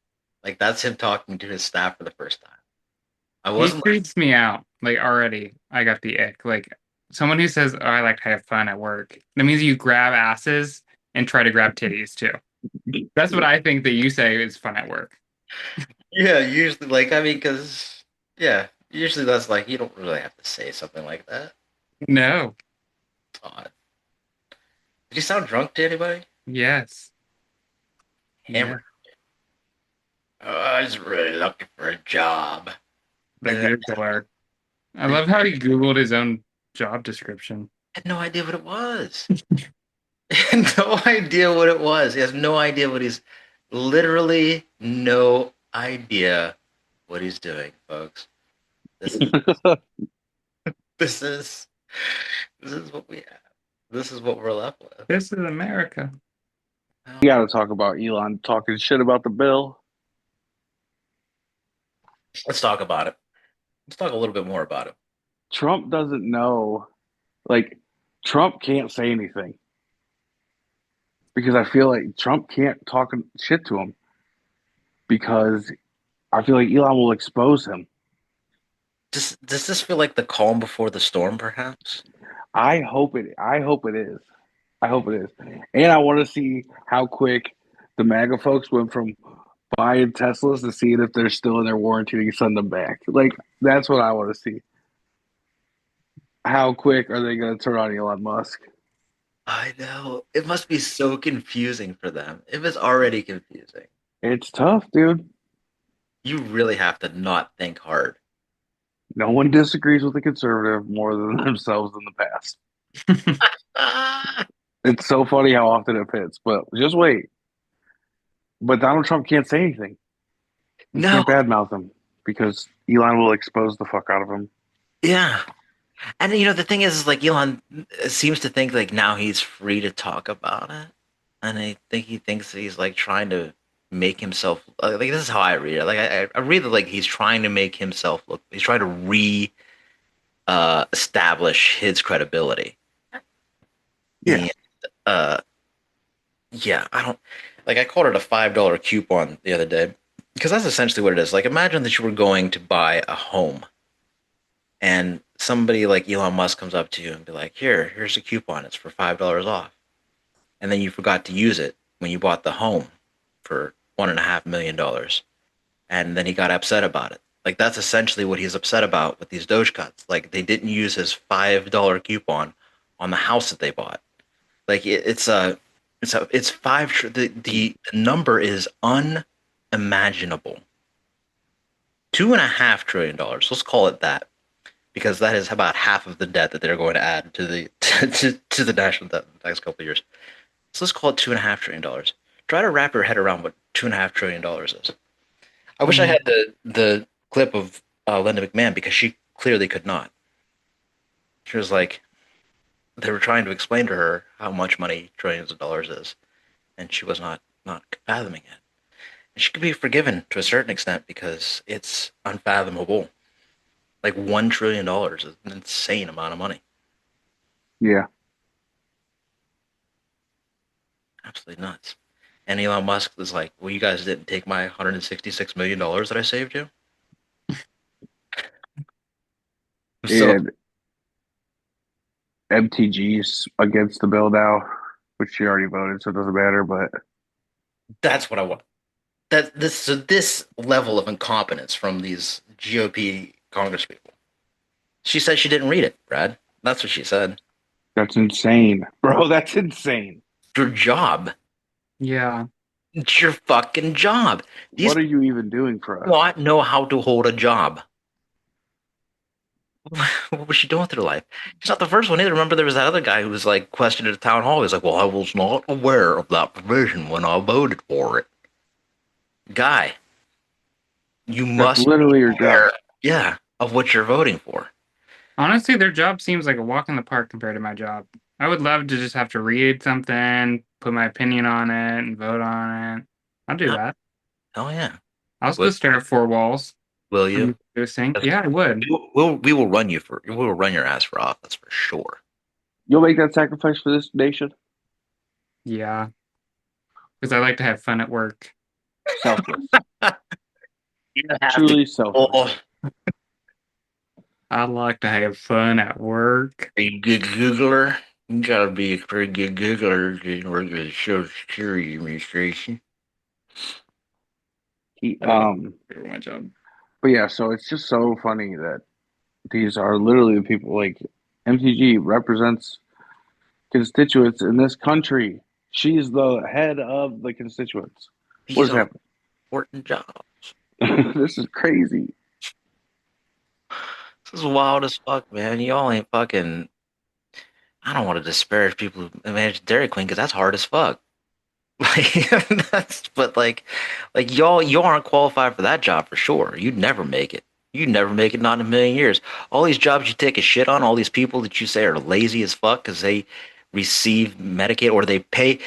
[SPEAKER 1] Like that's him talking to his staff for the first time.
[SPEAKER 2] He creeps me out. Like already, I got the ick. Like someone who says, "Oh, I like to have fun at work." That means you grab asses and try to grab titties too. That's what I think that you say is fun at work.
[SPEAKER 1] Yeah, usually, usually that's like you don't really have to say something like that.
[SPEAKER 2] No.
[SPEAKER 1] It's odd. Did you sound drunk to anybody?
[SPEAKER 2] Yes.
[SPEAKER 1] Hammered. Yeah. Oh, I was really looking for a job.
[SPEAKER 2] The Googler. I love how he Googled his own job description.
[SPEAKER 1] I had no idea what it was. He has no idea what he's literally no idea what he's doing, folks. This is what we have. This is what we're left with.
[SPEAKER 2] This is America.
[SPEAKER 3] You got to talk about Elon talking shit about the bill.
[SPEAKER 1] Let's talk about it. Let's talk a little bit more about it.
[SPEAKER 3] Trump doesn't know. Like, Trump can't say anything. Because I feel like Trump can't talk shit to him. Because I feel like Elon will expose him.
[SPEAKER 1] Does this feel like the calm before the storm, perhaps?
[SPEAKER 3] I hope it is. I hope it is. And I want to see how quick the MAGA folks went from buying Teslas to seeing if they're still in their warranty and send them back. Like, that's what I want to see. How quick are they going to turn on Elon Musk?
[SPEAKER 1] I know. It must be so confusing for them. It was already confusing.
[SPEAKER 3] It's tough, dude.
[SPEAKER 1] You really have to not think hard.
[SPEAKER 3] No one disagrees with the conservative more than themselves in the past. It's so funny how often it fits, but just wait. But Donald Trump can't say anything. You can't badmouth him because Elon will expose the fuck out of him.
[SPEAKER 1] Yeah. And, the thing is like Elon seems to think like now he's free to talk about it. And I think he thinks that he's like trying to make himself like this is how I read it. Like I read that like he's trying to make himself look. He's trying to establish his credibility.
[SPEAKER 3] Yeah.
[SPEAKER 1] And, I don't like. I called it a $5 coupon the other day because that's essentially what it is. Like, imagine that you were going to buy a home, and somebody like Elon Musk comes up to you and be like, "Here's a coupon. It's for $5 off," and then you forgot to use it when you bought the home for $1.5 million, and then he got upset about it. Like, that's essentially what he's upset about with these Doge cuts. Like, they didn't use his $5 coupon on the house that they bought. Like, the number is unimaginable. $2.5 trillion. Let's call it that, because that is about half of the debt that they're going to add to the to the national debt in the next couple of years. So let's call it $2.5 trillion. Try to wrap your head around what $2.5 trillion is. I wish I had the clip of Linda McMahon, because she clearly could not. She was like, they were trying to explain to her how much money trillions of dollars is, and she was not not fathoming it. And she could be forgiven to a certain extent because it's unfathomable. Like $1 trillion is an insane amount of money.
[SPEAKER 3] Yeah.
[SPEAKER 1] Absolutely nuts. And Elon Musk was like, well, you guys didn't take my $166 million that I saved you? So
[SPEAKER 3] And MTG's against the bill now, which she already voted, so it doesn't matter. But
[SPEAKER 1] that's what I want. This level of incompetence from these GOP congresspeople. She said she didn't read it, Brad. That's what she said.
[SPEAKER 3] that's insane, bro. That's insane.
[SPEAKER 1] Your job.
[SPEAKER 2] Yeah.
[SPEAKER 1] It's your fucking job. These
[SPEAKER 3] What are you even doing for us?
[SPEAKER 1] people not know how to hold a job. What was she doing with her life? She's not the first one either. Remember, there was that other guy who was like questioned at a town hall. He was like, "Well, I was not aware of that provision when I voted for it." Guy, you
[SPEAKER 3] That's
[SPEAKER 1] must
[SPEAKER 3] literally
[SPEAKER 1] be
[SPEAKER 3] your
[SPEAKER 1] aware,
[SPEAKER 3] job.
[SPEAKER 1] yeah, of what you're voting for.
[SPEAKER 2] Honestly, their job seems like a walk in the park compared to my job. I would love to just have to read something, put my opinion on it, and vote on it. I'll do that.
[SPEAKER 1] Oh yeah,
[SPEAKER 2] I'll still stare at four walls.
[SPEAKER 1] will you?
[SPEAKER 2] Yeah, I would.
[SPEAKER 1] We will run you for. We will run your ass for office for sure.
[SPEAKER 3] You'll make that sacrifice for this nation?
[SPEAKER 2] Yeah. Because I like to have fun at work.
[SPEAKER 3] Selfless.
[SPEAKER 1] You have
[SPEAKER 3] Truly
[SPEAKER 1] to.
[SPEAKER 3] selfless.
[SPEAKER 2] I like to have fun at work.
[SPEAKER 1] Are you a good Googler? You gotta be a pretty good Googler to work with the Social Security Administration.
[SPEAKER 2] My job.
[SPEAKER 3] But yeah, so it's just so funny that these are literally the people like MTG represents constituents in this country. She's the head of the constituents.
[SPEAKER 1] These
[SPEAKER 3] What is
[SPEAKER 1] are
[SPEAKER 3] happening?
[SPEAKER 1] important jobs.
[SPEAKER 3] This is crazy.
[SPEAKER 1] This is wild as fuck, man. Y'all ain't fucking. I don't want to disparage people who manage Dairy Queen because that's hard as fuck. Like but y'all aren't qualified for that job for sure. You'd never make it. You'd never make it, not in a million years. All these jobs you take a shit on, all these people that you say are lazy as fuck because they receive Medicaid or they pay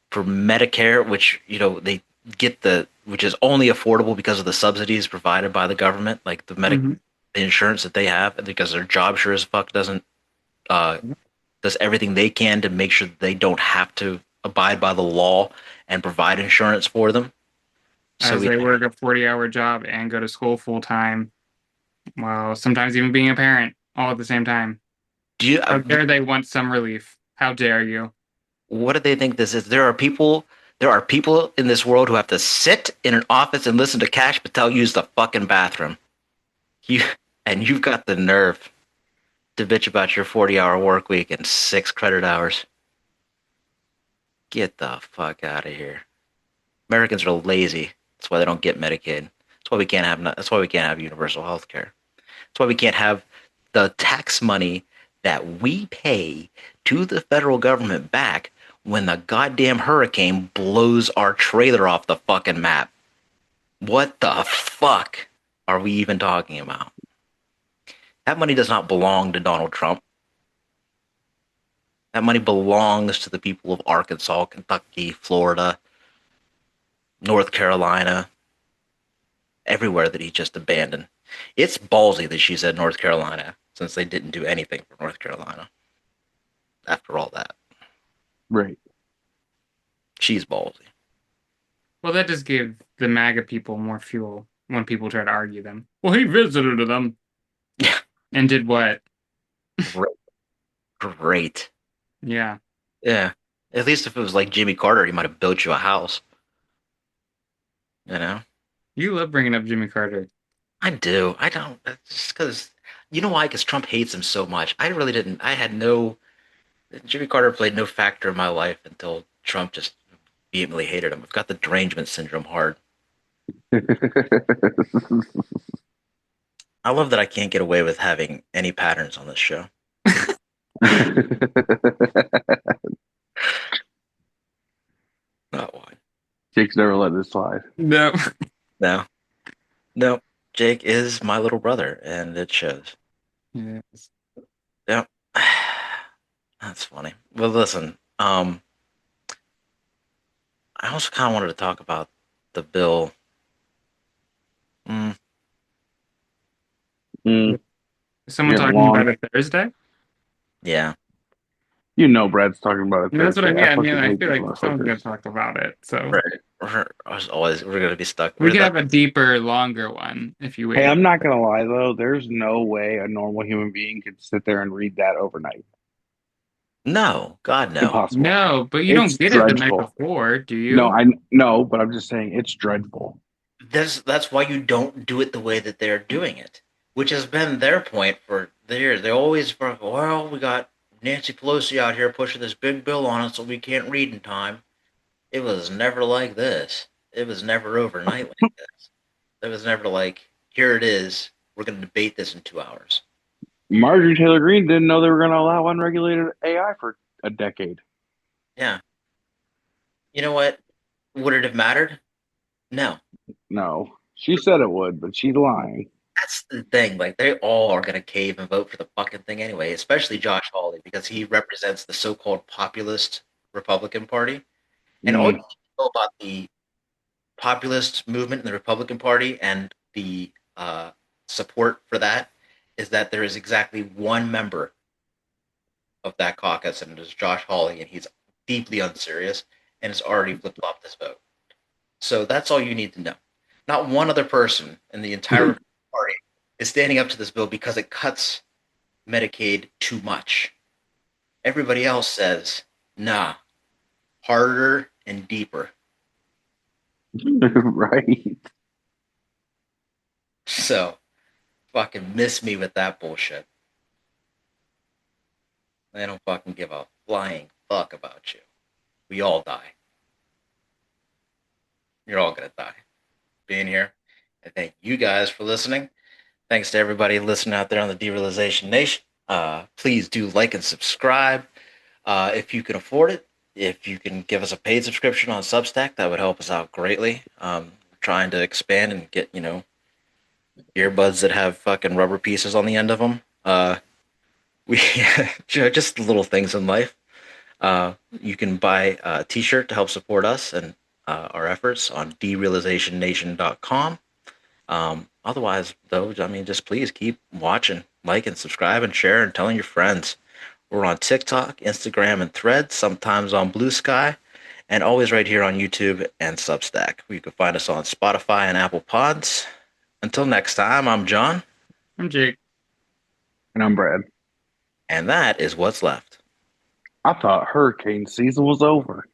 [SPEAKER 1] for Medicare, which they get which is only affordable because of the subsidies provided by the government, like the insurance that they have, because their job sure as fuck doesn't does everything they can to make sure that they don't have to abide by the law and provide insurance for them.
[SPEAKER 2] So they work a 40-hour job and go to school full time, while sometimes even being a parent all at the same time. How dare they want some relief? How dare you?
[SPEAKER 1] What do they think this is? There are people in this world who have to sit in an office and listen to Kash Patel use the fucking bathroom. You've got the nerve to bitch about your 40-hour work week and 6 credit hours. Get the fuck out of here. Americans are lazy. That's why they don't get Medicaid. That's why we can't have universal health care. That's why we can't have the tax money that we pay to the federal government back when the goddamn hurricane blows our trailer off the fucking map. What the fuck are we even talking about? That money does not belong to Donald Trump. That money belongs to the people of Arkansas, Kentucky, Florida, North Carolina, everywhere that he just abandoned. It's ballsy that she said North Carolina, since they didn't do anything for North Carolina after all that.
[SPEAKER 3] Right.
[SPEAKER 1] She's ballsy.
[SPEAKER 2] Well, that just gave the MAGA people more fuel when people try to argue them. Well, he visited them.
[SPEAKER 1] Yeah.
[SPEAKER 2] And did what?
[SPEAKER 1] Great.
[SPEAKER 2] Yeah.
[SPEAKER 1] Yeah. At least if it was like Jimmy Carter, he might have built you a house. You know?
[SPEAKER 2] You love bringing up Jimmy Carter.
[SPEAKER 1] I do. I don't. Just because. You know why? Because Trump hates him so much. I really didn't. I had no. Jimmy Carter played no factor in my life until Trump just vehemently hated him. I've got the derangement syndrome hard. I love that I can't get away with having any patterns on this show. Not one.
[SPEAKER 3] Jake's never let this slide.
[SPEAKER 2] No.
[SPEAKER 1] No. Jake is my little brother, and it shows.
[SPEAKER 2] Yes.
[SPEAKER 1] Yep. That's funny. Well, listen. I also kind of wanted to talk about the bill. Mm,
[SPEAKER 3] Mm,
[SPEAKER 2] Is someone
[SPEAKER 3] getting
[SPEAKER 2] talking about
[SPEAKER 3] long.
[SPEAKER 2] it Thursday?
[SPEAKER 1] yeah.
[SPEAKER 3] You know, Brad's talking about it
[SPEAKER 2] And that's what I
[SPEAKER 3] Thursday.
[SPEAKER 2] mean.
[SPEAKER 3] I
[SPEAKER 2] I mean,
[SPEAKER 3] fucking
[SPEAKER 2] I
[SPEAKER 3] hate
[SPEAKER 2] feel
[SPEAKER 3] these
[SPEAKER 2] like someone's
[SPEAKER 3] motherfuckers.
[SPEAKER 2] gonna talk about it. So
[SPEAKER 1] Right. We're gonna be stuck.
[SPEAKER 2] we could have a deeper, longer one if you
[SPEAKER 3] Hey,
[SPEAKER 2] wait.
[SPEAKER 3] I'm not gonna lie though. There's no way a normal human being could sit there and read that overnight.
[SPEAKER 1] No, God, no.
[SPEAKER 3] Impossible.
[SPEAKER 2] No, but you
[SPEAKER 3] It's
[SPEAKER 2] don't get it the night
[SPEAKER 3] dreadful.
[SPEAKER 2] before, do
[SPEAKER 3] No,
[SPEAKER 2] you?
[SPEAKER 3] I no, but I'm just saying it's dreadful.
[SPEAKER 1] That's why you don't do it the way that they're doing it, which has been their point for years. They always, well, we got Nancy Pelosi out here pushing this big bill on us, so we can't read in time. It was never like this. It was never overnight like this. It was never like, here it is. We're going to debate this in 2 hours.
[SPEAKER 3] Marjorie Taylor Greene didn't know they were going to allow unregulated AI for a decade.
[SPEAKER 1] Yeah. You know what? Would it have mattered? No.
[SPEAKER 3] No, she said it would, but she's lying.
[SPEAKER 1] That's the thing. Like, they all are going to cave and vote for the fucking thing anyway, especially Josh Hawley, because he represents the so called populist Republican Party. And all you
[SPEAKER 3] Mm.
[SPEAKER 1] need to know about the populist movement in the Republican Party and the support for that is that there is exactly one member of that caucus, and it is Josh Hawley, and he's deeply unserious and has already flip flopped this vote. So that's all you need to know. Not one other person in the entire party is standing up to this bill because it cuts Medicaid too much. Everybody else says, nah, harder and deeper.
[SPEAKER 3] Right.
[SPEAKER 1] So fucking miss me with that bullshit. They don't fucking give a flying fuck about you. We all die. You're all gonna die. Being here. And thank you guys for listening. Thanks to everybody listening out there on the Derealization Nation. Please do like and subscribe if you can afford it. If you can give us a paid subscription on Substack, that would help us out greatly. Trying to expand and get, earbuds that have fucking rubber pieces on the end of them. We just little things in life. You can buy a t-shirt to help support us and our efforts on derealizationnation.com. Otherwise, though, I mean, just please keep watching, like and subscribe and share and telling your friends. We're on TikTok, Instagram, and Threads, sometimes on Blue Sky, and always right here on YouTube and Substack. You can find us on Spotify and Apple Pods. Until next time, I'm John.
[SPEAKER 2] I'm Jake.
[SPEAKER 3] And I'm Brad.
[SPEAKER 1] And that is what's left.
[SPEAKER 3] I thought hurricane season was over.